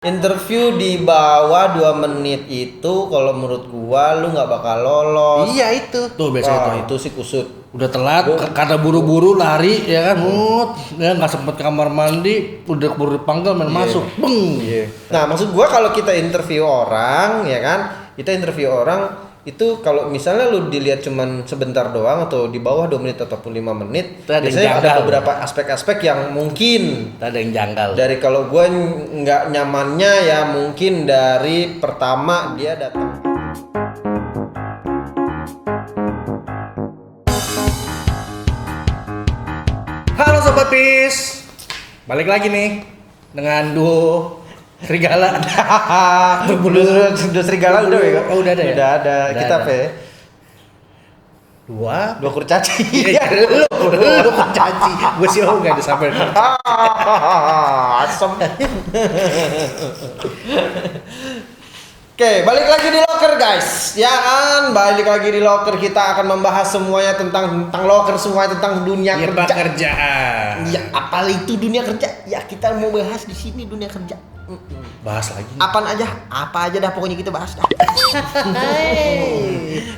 Interview di bawah 2 menit itu kalau menurut gua lu nggak bakal lolos. Iya itu. Tuh biasanya itu sih kusut. udah telat karena buru-buru lari ya kan, ya nggak sempet kamar mandi, udah keburu dipanggil main masuk, beng. Nah maksud gua kalau kita interview orang ya kan, kita interview orang itu kalau misalnya lu dilihat cuman sebentar doang atau di bawah 2 menit ataupun 5 menit, biasanya ada beberapa aspek-aspek yang mungkin ada yang janggal. Dari kalau gua nggak nyamannya ya mungkin dari pertama dia datang. Halo Sobat Pis, balik lagi nih dengan duo serigala. Duo serigala udah ya? Oh, udah ada ya? Udah ada. Kita apa ya? Dua kurcaci. Lu kurcaci. Gue sih enggak disampaikan. Asem. Oke, balik lagi di locker guys. Ya kan, balik lagi di locker, kita akan membahas semuanya tentang locker, semuanya tentang dunia kerja. Pekerjaan. Ya, apa itu dunia kerja? Ya, kita mau bahas di sini dunia kerja. Bahas lagi. Apaan aja? Apa aja dah pokoknya kita bahas dah.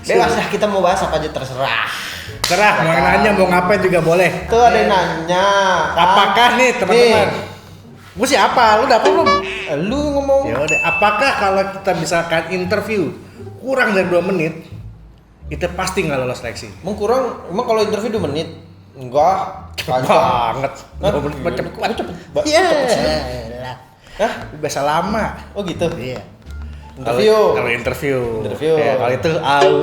Bebas dah, kita mau bahas apa aja terserah. Serah, mau nanya mau ngapain juga boleh. Tuh ada yang nanya. Apakah nih teman-teman? Gue siapa? Lu dapet belum? Lu ngomong. Ya udah, apakah kalau kita misalkan interview kurang dari 2 menit, kita pasti nggak lolos seleksi? Emang kalau interview 2 menit? Enggak. Cepet banget. 2 menit cepet banget. Iya. Hah? Biasa lama. Oh gitu. Iya. Interview. Interview. Ya, kalau itu out.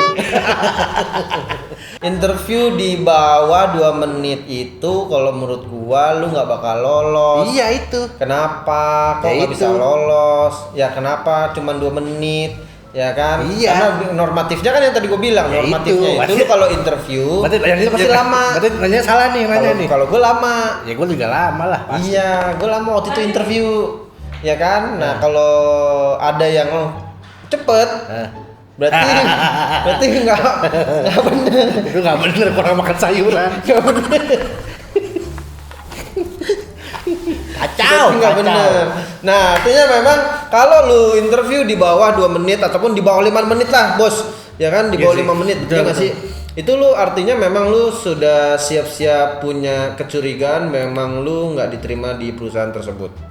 Interview di bawah 2 menit itu kalau menurut gua lu nggak bakal lolos. Iya itu. Kenapa? Kok nggak bisa lolos? Ya kenapa? Cuman 2 menit. Ya kan? Iya. Karena normatifnya kan yang tadi gua bilang, Ya normatifnya itu lu kalau interview berarti pasti lama. Berarti nanya salah nih, nanya nih. Kalau gua lama. Ya gua juga lama lah pasti. Iya, gua lama waktu itu interview. Ya kan? Nah, kalau ada yang cepet, berarti nggak bener. Itu nggak bener, kurang makan sayuran. Nggak bener. Kacau. Nggak bener. Nah, artinya memang kalau lu interview di bawah 2 menit ataupun di bawah 5 menit lah, bos. Ya kan, di bawah 5 menit, ya nggak sih? Itu lu artinya memang lu sudah siap-siap punya kecurigaan, memang lu nggak diterima di perusahaan tersebut.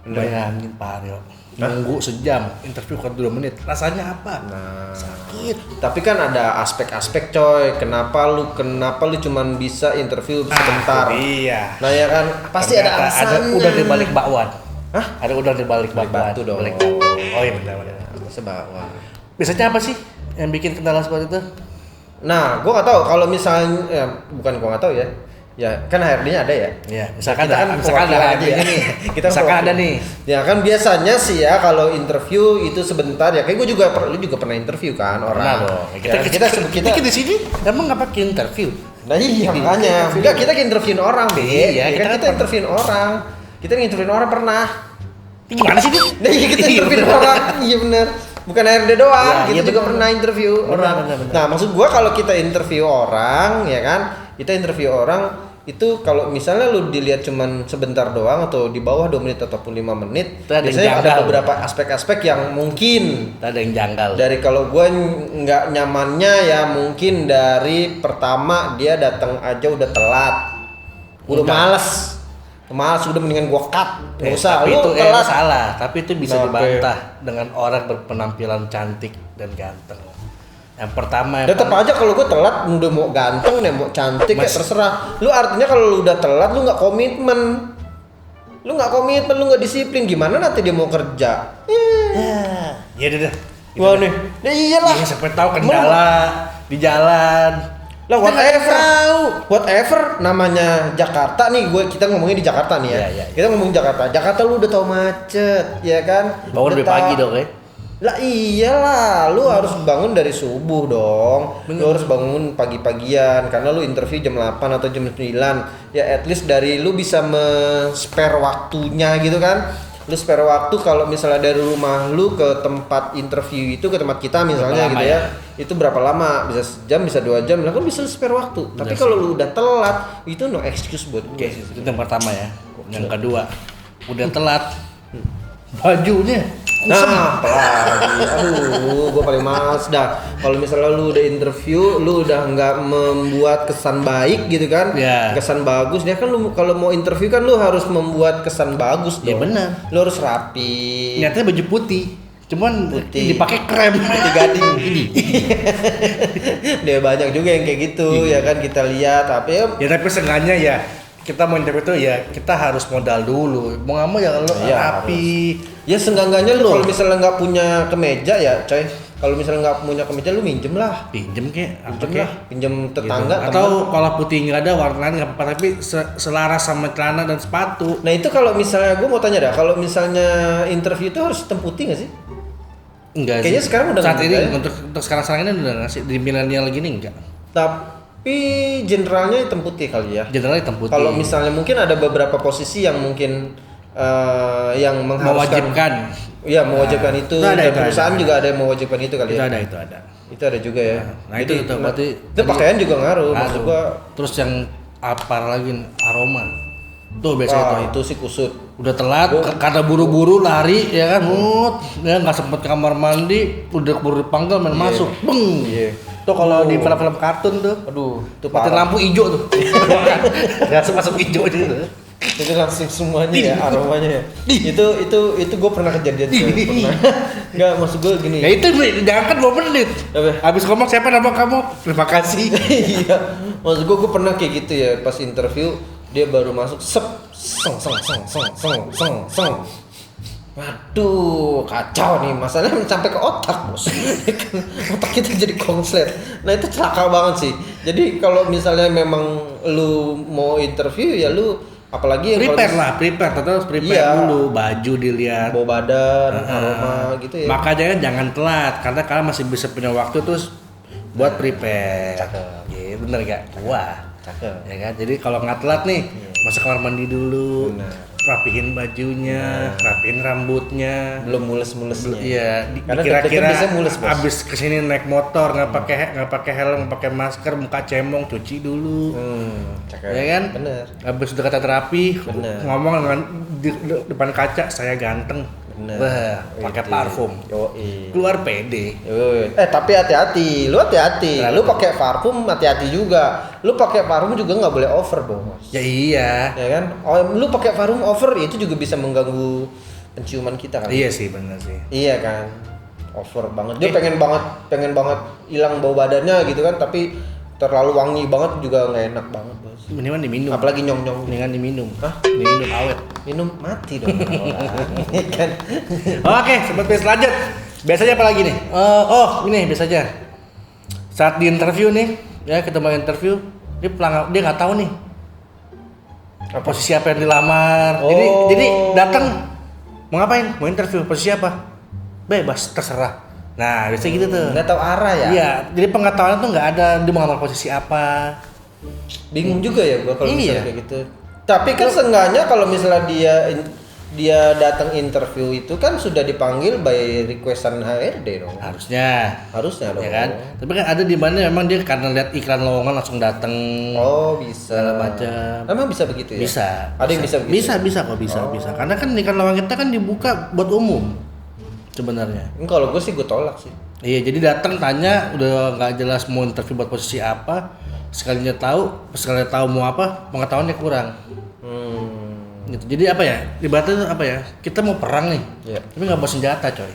Bayangin Pak Aryo, nunggu sejam interview kan 2 menit, rasanya apa? Nah, sakit. Tapi kan ada aspek-aspek coy. Kenapa lu cuman bisa interview sebentar? Iya. Nah ya kan pasti ada alasannya. Ada udang di balik bakwan. Hah? Ada udang di balik bakwan. Batu dong. Balik batu. Oh iya benar. Masa bakwan. Biasanya apa sih yang bikin kendala seperti itu? Nah, gua nggak tahu kalau misalnya bukan gua nggak tahu ya. Ya kan HRD-nya ada ya. Iya, misalkan Kita misalkan ada aja ya. nih. Kita misalkan ada nih. Ya kan biasanya sih ya kalau interview itu sebentar ya. Kayak lu juga pernah interview kan orang. Pernah dong. Kita di sini emang nggak pakai interview. Nah iya makanya. Enggak, kita interviewin orang, Be. Iya, kita interviewin orang. Kita interviewin orang pernah. Gimana sih, Nah, iya kita interviewin orang. Iya benar. Bukan HRD doang, ya, kita juga pernah interview orang. Benar. Nah, maksud gua kalau kita interview orang, ya kan? Kita interview orang itu kalau misalnya lu dilihat cuman sebentar doang atau di bawah 2 menit ataupun 5 menit, biasanya ada beberapa aspek-aspek yang mungkin ada yang janggal. Dari kalau gua nggak nyamannya ya mungkin dari pertama dia datang aja udah telat. Udah males udah mendingan gua cut. Nggak usah. Tapi lu itu telat. salah, tapi itu bisa Nah, dibantah dengan orang berpenampilan cantik dan ganteng. Yang pertama Tetep aja kalau gue telat udah mau ganteng deh mau cantik ya terserah. Lu artinya kalau lu udah telat lu nggak komitmen. Lu nggak disiplin, gimana nanti dia mau kerja? Ya udah. Wah nih. Ya iyalah. Ya, siapa tahu kendala di jalan. Lah whatever namanya Jakarta nih, kita ngomongin di Jakarta nih ya. Iya. Kita ngomongin Jakarta. Jakarta lu udah tau macet, ya kan? Bangun lebih pagi dong, Lah iyalah, lu harus bangun dari subuh dong. Lu harus bangun pagi-pagian karena lu interview jam 8 atau jam 9. Ya at least dari lu bisa spare waktunya gitu kan. Lu spare waktu kalau misalnya dari rumah lu ke tempat interview itu, ke tempat kita misalnya gitu ya. Itu berapa lama? Bisa sejam, bisa 2 jam. Lah kan bisa spare waktu. Tapi kalau lu udah telat, itu no excuse buat gue. Itu yang pertama ya. Yang kedua, udah telat. bajunya kusem. Nah, apalagi, aduh, gue paling males dah. Kalau misalnya lu udah interview, lu udah nggak membuat kesan baik gitu kan, Ya. kesan bagus. Dia kan lu kalau mau interview kan lu harus membuat kesan bagus Ya dong. benar. Lu harus rapi. Nyatanya baju putih, cuman Putih. dipakai krem. Putih gading. Dia banyak juga yang kayak gitu, ya kan kita lihat. Tapi ya, Ya tapi seenggaknya ya kita mau interview itu ya kita harus modal dulu. Mau nggak mau ya lo Iya, rapi. ya seenggaknya lu kalau misalnya nggak punya kemeja ya, coy. Kalau misalnya nggak punya kemeja lu minjem lah. Pinjem kek, apa Pinjem kek? lah, pinjem tetangga. Gitu. Atau kalau putih nggak ada warna lain nggak apa-apa tapi selaras sama celana dan sepatu. Nah itu kalau misalnya gue mau tanya dah, kalau misalnya interview itu harus hitam putih nggak sih? Enggak Kayaknya sih. sekarang udah saat nggak ini ada ya? untuk sekarang ini udah nggak sih di milenial gini enggak. Tapi generalnya hitam putih kali ya. Generalnya hitam putih. Kalau misalnya mungkin ada beberapa posisi yang mungkin yang mengharuskan, mewajibkan. iya mewajibkan itu. Itu ada, Dan itu perusahaan ada. juga ada yang mewajibkan itu kali Itu ya. ada, itu ada. Itu ada juga ya. Nah, itu berarti itu pakaian juga ngaruh. Maksud gua, Terus yang apa lagi aroma. Tuh biasanya wah, tuh. itu sih kusut. Udah telat karena buru-buru lari ya kan, ya nggak sempet kamar mandi, udah keburu dipanggil main masuk, beng. Iya. Tuh kalau di film-film kartun tuh, Aduh, itu mati parah. lampu hijau tuh, langsung masuk hijau gitu. Itu langsung semuanya ya aromanya ya. Itu gue pernah kejadian sih. Pernah. Enggak, maksud gue gini. Ya itu jangan kan 2 menit. Apa? Habis ngomong siapa nama kamu? Terima kasih. Iya. Maksud gue pernah kayak gitu ya, pas interview dia baru masuk sep seng. Waduh, kacau nih, masalahnya sampai ke otak, Bos. Otak kita jadi konslet. Nah, itu celaka banget sih. Jadi kalau misalnya memang lu mau interview ya lu apalagi yang prepare, tetap harus prepare Iya. dulu, baju dilihat. bau badan, aroma gitu ya. Makanya kan jangan telat karena kalian masih bisa punya waktu terus buat prepare. Cakep. Iya, bener gak? Wah. Cakep. Ya kan? Jadi kalau nggak telat nih, masuk kamar mandi dulu. Benar. Rapihin bajunya, rapihin rambutnya. Belum mulus-mulusnya. Iya, Karena kira-kira deg-degan biasanya mulus, Bos. abis kesini naik motor nggak pakai helm, nggak pakai masker, muka cemong, cuci dulu. Cakep. Ya kan? Bener. Abis udah kata terapi, Bener. ngomong dengan depan kaca, saya ganteng. Bener. Wah, pakai Wih, parfum. Yoi. Keluar pede. Tapi hati-hati, lu hati-hati. Lu pakai parfum hati-hati juga. Lu pakai parfum juga nggak boleh over, Bos. Ya iya. Ya kan? Oh, lu pakai parfum over itu juga bisa mengganggu penciuman kita kan? Iya sih, bener sih. Iya kan? Over banget. Dia pengen banget hilang bau badannya gitu kan, tapi terlalu wangi banget juga nggak enak banget, Bos. Mendingan diminum. Apalagi nyong-nyong. Mendingan diminum. Hah? Diminum awet. Minum mati dong orang. Iya kan? Oke, sobat PS lanjut. Biasanya apa lagi nih? Ini biasanya. Saat di interview nih, ya kita mau interview, dia nggak tahu nih posisi apa yang dilamar. Oh. Jadi datang mau ngapain? Mau interview posisi apa? Bebas, terserah. Nah, biasanya gitu tuh. Nggak tahu arah ya? Iya, jadi pengetahuan tuh nggak ada dia mau ngambil posisi apa. Bingung juga ya gua kalau misalnya Iya. kayak gitu. Tapi kan seenggaknya kalau misalnya dia datang interview itu kan sudah dipanggil by requestan HRD dong. Harusnya dong. Ya kan? Tapi kan ada di mana memang dia karena lihat iklan lowongan langsung datang. Oh, bisa. Segala macam. Emang bisa begitu ya? Bisa. Ada yang bisa begitu? Bisa kok, bisa. Karena kan iklan lowongan kita kan dibuka buat umum sebenarnya. Kalau gue sih gue tolak sih. Iya, jadi datang tanya udah nggak jelas mau interview buat posisi apa, sekalinya tahu mau apa, pengetahuannya kurang. Gitu. Jadi apa ya? Ibaratnya apa ya? Kita mau perang nih. Iya. Tapi nggak bawa senjata, coy.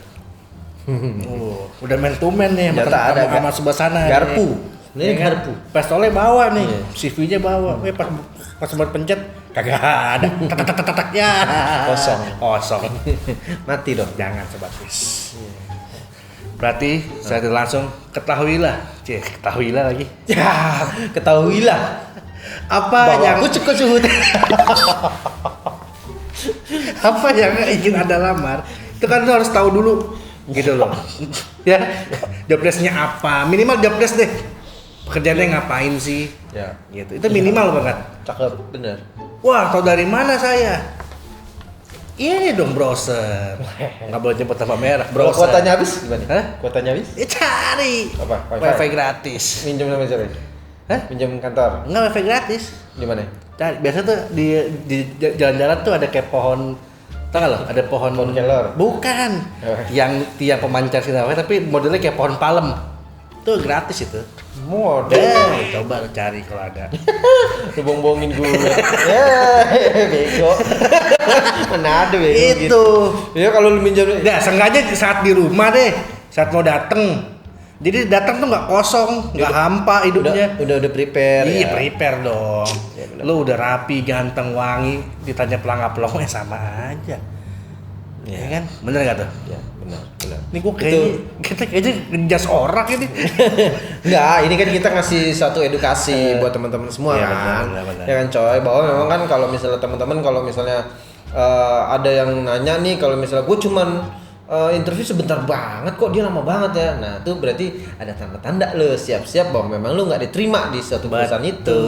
Udah man to man nih Senjata ada, sama sebelah sana. garpu. Nih. Ini Ya kan? garpu. Pistolnya bawa nih, Iya. CV-nya bawa. Pas buat pencet kagak ada. Tak ya. Kosong. Mati dong. Jangan sobat bis. Berarti saya langsung ketahuilah lagi. Ya, ketahuilah. Apa Bahwa yang aku cukup suhu. apa yang ingin Anda lamar? Itu kan lu harus tahu dulu gitu loh. Ya. Job desk-nya apa? Minimal job desk deh. Pekerjaannya ngapain sih? Ya, Gitu. Itu minimal banget. cakep, bener. Wah, tahu dari mana saya? Ini dong browser. Nggak boleh nyebut nama merah. Kalau Browser. kuotanya habis gimana? Hah? Kuotanya habis? Ya cari. Apa? Wifi gratis. Minjem sama siapa? Hah? Minjem kantor. Enggak wifi gratis. Di mana? Cari. Biasa tuh di jalan-jalan tuh ada kayak pohon Tahu nggak lo? Ada pohon kelor. Bukan. Tiang pemancar sinar, tapi modelnya kayak pohon palem. Itu gratis itu. Model. Coba lo cari kalau ada. Lu bohong-bohongin gue. Ya, bego. Mana ada bego Itu. gitu. Ya kalau lu minjem. Nah, sengaja saat di rumah deh, saat mau dateng. Jadi datang tuh nggak kosong, nggak hampa hidupnya. Udah prepare. Iya, ya. prepare dong. Ya, bener. Lu udah rapi, ganteng, wangi, ditanya pelangap-pelongo ya sama aja. Iya. Ya kan? Bener gak tuh? Ya, benar. Ini gua kayaknya ngejas orang ini. Enggak, ini kan kita ngasih satu edukasi buat teman-teman semua Iya, kan. benar. Ya kan coy, bahwa memang kan kalau misalnya teman-teman kalau misalnya ada yang nanya nih kalau misalnya gue cuman interview sebentar banget kok dia lama banget ya. Nah, itu berarti ada tanda-tanda lo siap-siap bahwa memang lo nggak diterima di suatu perusahaan itu.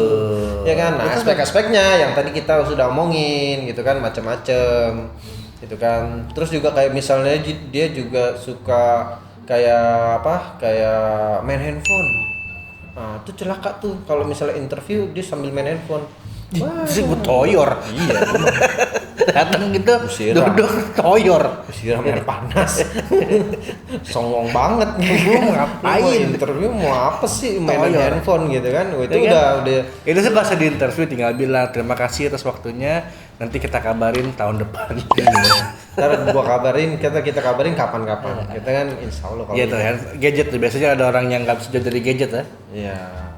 Ya kan? Nah, aspek-aspeknya yang tadi kita sudah omongin gitu kan, macam-macam. Gitu kan. Terus juga kayak misalnya dia juga suka kayak apa? Kayak main handphone. Nah, itu celaka tuh kalau misalnya interview dia sambil main handphone. Terus gue toyor. Iya, Datang gitu, Siram. duduk toyor. siram air panas. Songong banget Gua mau ngapain? Mau interview mau apa sih main Toyor. handphone gitu kan. Itu Ya kan? udah Itu sih pas di interview tinggal bilang terima kasih atas waktunya. Nanti kita kabarin tahun depan. ntar gua kabarin, kita kabarin kapan-kapan. Kita kan insya Allah kalau Iya tuh ya, gadget tuh biasanya ada orang yang nggak bisa jauh dari gadget ya. Iya.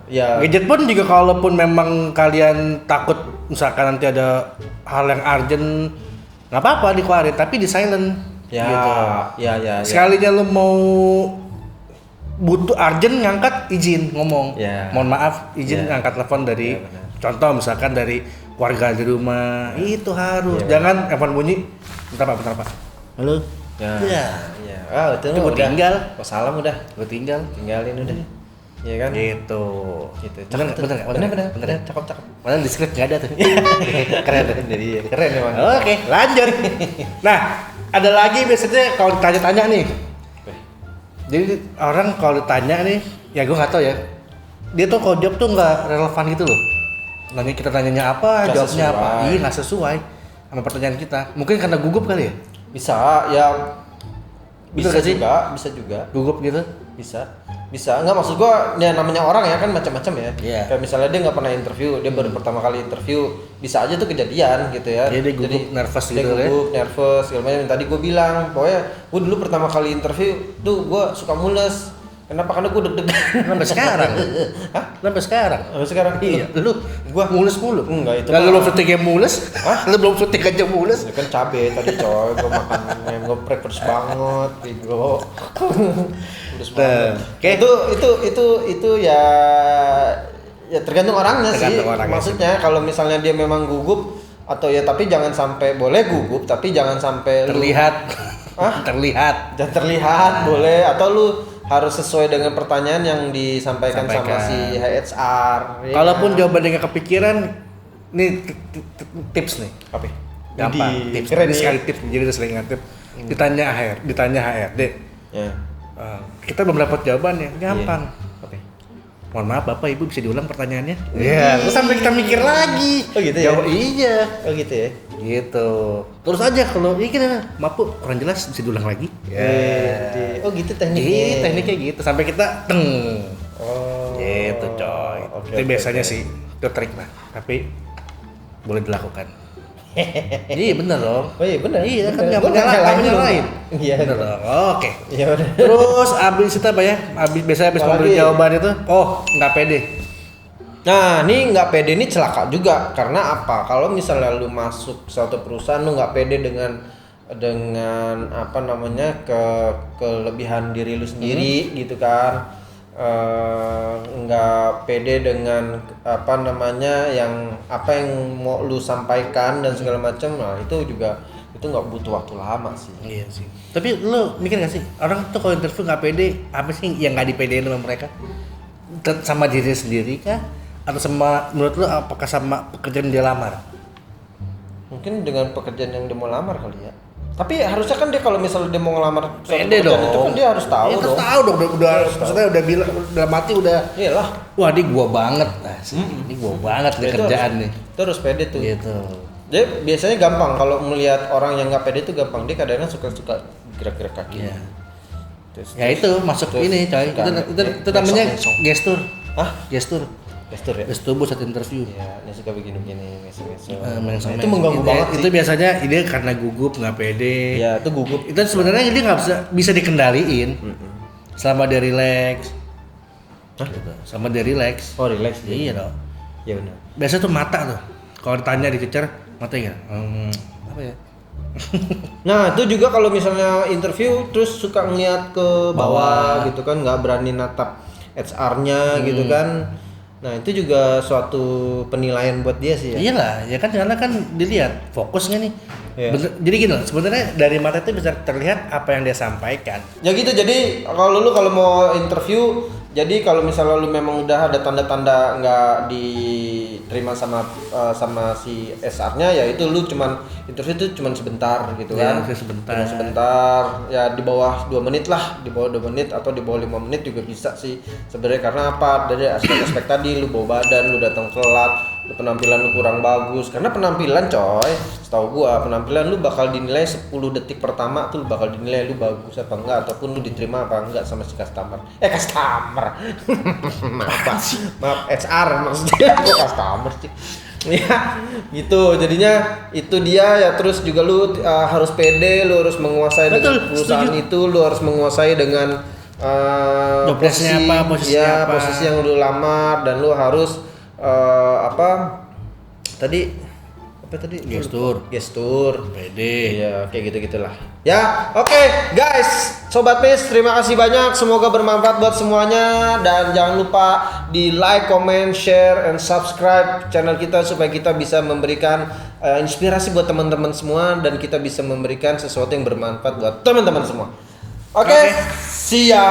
Ya. Gadget pun juga kalaupun memang kalian takut misalkan nanti ada hal yang urgent, nggak apa-apa dikeluarin, tapi di silent. Ya, Gitu. ya. Sekalinya lu mau butuh urgent ngangkat izin ngomong. Ya. Mohon maaf izin Ya. ngangkat telepon dari Ya, benar. contoh misalkan dari warga di rumah. Itu harus. Ya, Jangan telepon bunyi. Bentar Pak. Halo. Ya. Ya. Ya. Ah, itu Itu gua udah. tinggal. Wassalam udah. Gue tinggal. Tinggalin udah. Iya kan? Gitu. Gitu. Bener nggak? Bener. Cakep. Padahal di script nggak ada tuh. Keren tuh. Jadi keren emang. Oke, lanjut. Nah, ada lagi biasanya kalau ditanya-tanya nih. Jadi orang kalau ditanya nih, ya gue nggak tahu ya. Dia tuh kalau jawab tuh nggak relevan gitu loh. Nanti kita tanyanya apa, Nggak jawabnya apa. sesuai. Iya nggak sesuai sama pertanyaan kita. Mungkin karena gugup kali ya. Bisa, ya Betul bisa nggak sih? juga, bisa juga. Gugup gitu. Bisa nggak, maksud gua ya namanya orang ya kan macam-macam ya. Iya. Kayak misalnya dia nggak pernah interview, dia baru pertama kali interview, bisa aja tuh kejadian gitu ya. Iya, dia gugup, nervous dia gitu ya. gugup, nervous segala macam. Yang tadi gua bilang pokoknya gua dulu pertama kali interview tuh gua suka mules. Kenapa? Karena gua deg-degan. Sampai sekarang. Hah? Sampai sekarang. Sampai sekarang? Iya. Lu Gua mules mulu. Enggak, itu Lalu mah- belum syutingnya mules? Hah? Lu belum syuting aja mules? Itu kan cabe tadi coy, gua makan ayam geprek pedes banget, bego. Pedes banget. Oke. Itu ya tergantung orangnya Tergantung sih. orangnya Maksudnya kalau misalnya dia memang gugup atau ya tapi jangan sampai boleh gugup tapi jangan sampai lu- Terlihat. Hah? Terlihat. jangan terlihat boleh atau lu harus sesuai dengan pertanyaan yang disampaikan sama Sampaikan. si HR. ya Kalaupun kan? jawabannya nggak kepikiran, nih tips nih. Apa? Gampang. Widih, Tips. keren Ini ya. sekali tips. Jadi udah sering ngatip. Ditanya HRD. Ya. Kita belum dapat jawabannya. Gampang. Apa? Mohon maaf Bapak Ibu bisa diulang pertanyaannya? Iya. Terus sampai kita mikir lagi. Oh gitu ya? Iya. Oh gitu ya. Gitu. Terus aja kalau ini kan maaf Bu, kurang jelas bisa diulang lagi. Oh gitu tekniknya. Iya, tekniknya gitu sampai kita teng. Oh. Gitu coy. Oke, Itu oke, biasanya oke. sih itu trik lah, tapi boleh dilakukan. Iya bener dong. Oh iya benar. Iya kan Bener. nggak Gua nggak menyalahin, nyalahin lu. nyalahin. Iya. Bener dong. Oke. Iya udah. Terus abis itu apa ya? Biasanya abis Apalagi? memberi jawaban itu, oh nggak pede. Nah, ini nggak pede ini celaka juga karena apa? Kalau misalnya lu masuk suatu perusahaan lu nggak pede dengan apa namanya kelebihan diri lu sendiri gitu kan. Nggak pede dengan apa namanya apa yang mau lu sampaikan dan segala macam. Nah, itu juga itu nggak butuh waktu lama sih. Iya sih. Tapi lu mikir gak sih orang tuh kalau interview nggak pede, apa sih yang nggak dipedein sama mereka? Sama diri sendiri kah? Atau sama menurut lu apakah sama pekerjaan dia lamar? Mungkin dengan pekerjaan yang dia mau lamar kali ya. Tapi harusnya kan dia kalau misalnya dia mau ngelamar suatu Pede pekerjaan dong. itu kan dia harus tahu Ya, dong. tahu dong udah maksudnya udah bilang udah mati udah. Iyalah. Wah, ini gua banget. Nah, ini gua banget nih Itu kerjaan harus- nih. Itu harus pede tuh. Gitu. Dia biasanya gampang kalau melihat orang yang nggak pede itu gampang, dia kadang-kadang suka gerak-gerak kaki. Iya. Terus, Ya itu masuk terus ini coy. Itu namanya mesong. gestur. Hah? Gestur. Gestur ya? Gestur tubuh saat interview. Iya, dia suka begini-begini, mesong-mesong. Mengsong- Nah, itu mengganggu banget Itu sih. biasanya ide karena gugup nggak pede. Iya, itu gugup. Itu sebenarnya dia nggak bisa dikendaliin selama dia relax. Gitu. Sama dia relax. Oh, relax dia. Iya dong. Iya benar. Biasa tuh mata tuh. Kalau ditanya dikejar matanya apa ya? Nah, itu juga kalau misalnya interview terus suka ngeliat ke bawah gitu kan, nggak berani natap HR-nya gitu kan. Nah, itu juga suatu penilaian buat dia sih ya. Iyalah, ya kan karena kan dilihat fokusnya nih. Iya. Jadi gini loh, sebenarnya dari mata itu bisa terlihat apa yang dia sampaikan. Ya gitu, jadi kalau lu mau interview, jadi kalau misalnya lu memang udah ada tanda-tanda nggak diterima sama si SR-nya, ya itu lu cuman interview itu cuman sebentar gitu Ya, kan. sebentar. Cuma sebentar, ya di bawah 2 menit lah, di bawah 2 menit atau di bawah 5 menit juga bisa sih sebenarnya. Karena apa? Dari aspek-aspek tadi, lu bawa badan, lu datang telat, lu penampilan lu kurang bagus. Karena penampilan coy, setahu gua penampilan lu bakal dinilai 10 detik pertama tuh lu bakal dinilai lu bagus apa enggak, ataupun lu diterima apa enggak sama si customer. Customer. Maaf, Pak. Maaf, HR maksudnya. Kok customer sih? Ya, gitu. Jadinya itu dia ya. Terus juga lu harus pede, lu harus menguasai Betul, dengan perusahaan setuju. itu, lu harus menguasai dengan Job desk-nya apa, posisinya ya, apa. posisi yang lu lamar, dan lu harus Gestur. Pede. Iya, kayak gitu-gitulah. Ya, oke, guys, Sobat Mis, terima kasih banyak. Semoga bermanfaat buat semuanya, dan jangan lupa di like, comment, share, and subscribe channel kita supaya kita bisa memberikan inspirasi buat teman-teman semua, dan kita bisa memberikan sesuatu yang bermanfaat buat teman-teman semua. Oke, see ya.